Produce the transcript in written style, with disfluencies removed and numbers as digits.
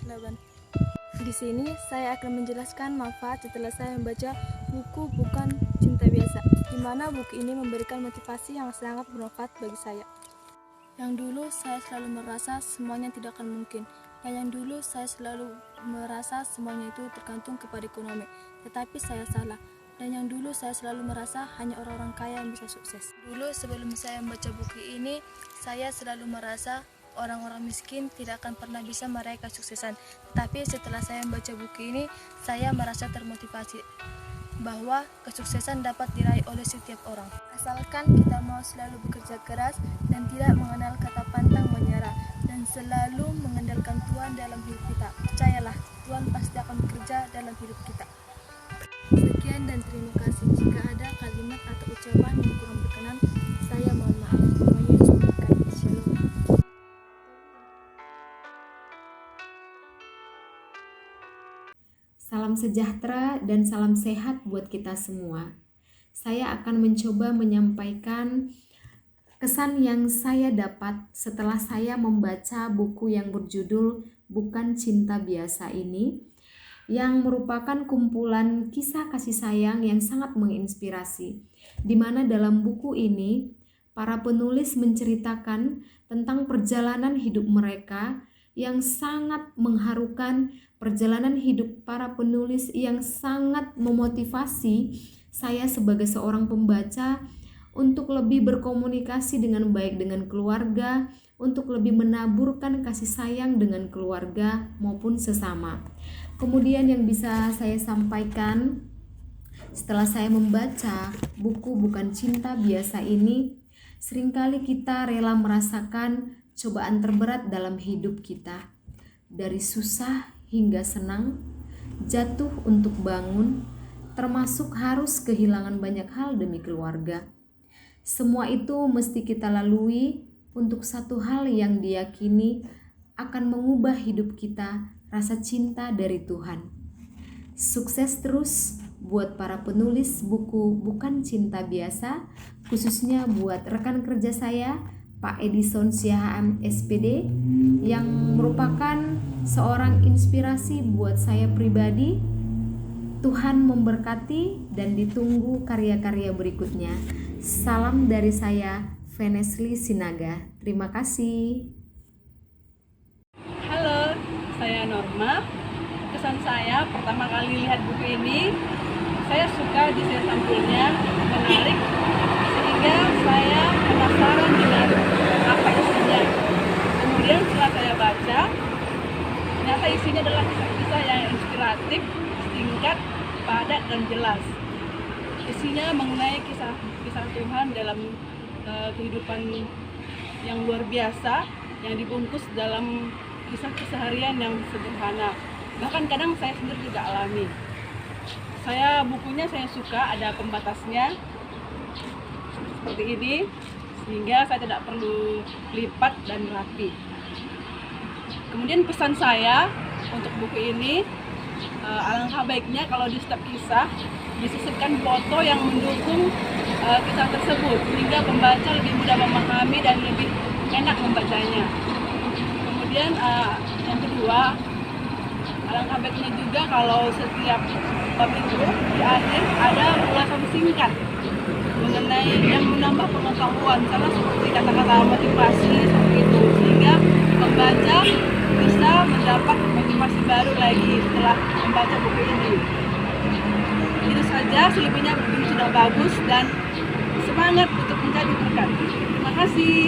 Laban. Di sini saya akan menjelaskan manfaat setelah saya membaca buku Bukan Cinta Biasa, di mana buku ini memberikan motivasi yang sangat bermanfaat bagi saya. Yang dulu saya selalu merasa semuanya tidak akan mungkin, dan yang dulu saya selalu merasa semuanya itu tergantung kepada ekonomi, tetapi saya salah. Dan yang dulu saya selalu merasa hanya orang-orang kaya yang bisa sukses. Dulu sebelum saya membaca buku ini, saya selalu merasa orang-orang miskin tidak akan pernah bisa meraih kesuksesan. Tetapi setelah saya membaca buku ini, saya merasa termotivasi bahwa kesuksesan dapat diraih oleh setiap orang. Asalkan kita mau selalu bekerja keras dan tidak mengenal kata pantang menyerah, dan selalu mengandalkan Tuhan dalam hidup kita. Percayalah, Tuhan pasti akan bekerja dalam hidup kita. Sekian dan terima kasih. Jika ada kalimat atau ucapan yang kurang berkenan, saya mohon maaf. Tuhan Yesus memberkati. Shalom. Salam sejahtera dan salam sehat buat kita semua. Saya akan mencoba menyampaikan kesan yang saya dapat setelah saya membaca buku yang berjudul Bukan Cinta Biasa ini, yang merupakan kumpulan kisah kasih sayang yang sangat menginspirasi, di mana dalam buku ini para penulis menceritakan tentang perjalanan hidup mereka yang sangat mengharukan, perjalanan hidup para penulis yang sangat memotivasi saya sebagai seorang pembaca untuk lebih berkomunikasi dengan baik dengan keluarga, untuk lebih menaburkan kasih sayang dengan keluarga maupun sesama. Kemudian yang bisa saya sampaikan setelah saya membaca buku Bukan Cinta Biasa ini, seringkali kita rela merasakan cobaan terberat dalam hidup kita. Dari susah hingga senang, jatuh untuk bangun, termasuk harus kehilangan banyak hal demi keluarga. Semua itu mesti kita lalui untuk satu hal yang diyakini akan mengubah hidup kita, rasa cinta dari Tuhan. Sukses terus buat para penulis buku Bukan Cinta Biasa, khususnya buat rekan kerja saya, Pak Edison Siahaan SPD, yang merupakan seorang inspirasi buat saya pribadi. Tuhan memberkati dan ditunggu karya-karya berikutnya. Salam dari saya, Venesli Sinaga. Terima kasih. Halo, saya Norma. Kesan saya pertama kali lihat buku ini, saya suka desain sampulnya, menarik, sehingga saya penasaran dengan apa isinya. Kemudian setelah saya baca, ternyata isinya adalah kisah-kisah yang inspiratif, singkat, padat, dan jelas. Isinya mengenai kisah Tuhan dalam kehidupan yang luar biasa, yang dibungkus dalam kisah keseharian yang sederhana. Bahkan kadang saya sendiri juga alami. Bukunya saya suka, ada pembatasnya seperti ini, sehingga saya tidak perlu lipat dan rapi. Kemudian pesan saya untuk buku ini, alangkah baiknya kalau di setiap kisah disisipkan foto yang mendukung kisah tersebut, sehingga pembaca lebih mudah memahami dan lebih enak membacanya. Kemudian yang kedua, alangkah baiknya juga kalau setiap minggu di akhir ada ulasan singkat mengenai yang menambah pengetahuan, misalnya seperti kata-kata motivasi seperti itu, sehingga pembaca bisa mendapat motivasi baru lagi setelah membaca buku ini. Itu saja, selebihnya buku ini sudah bagus dan semangat untuk menjadi berkat. Terima kasih.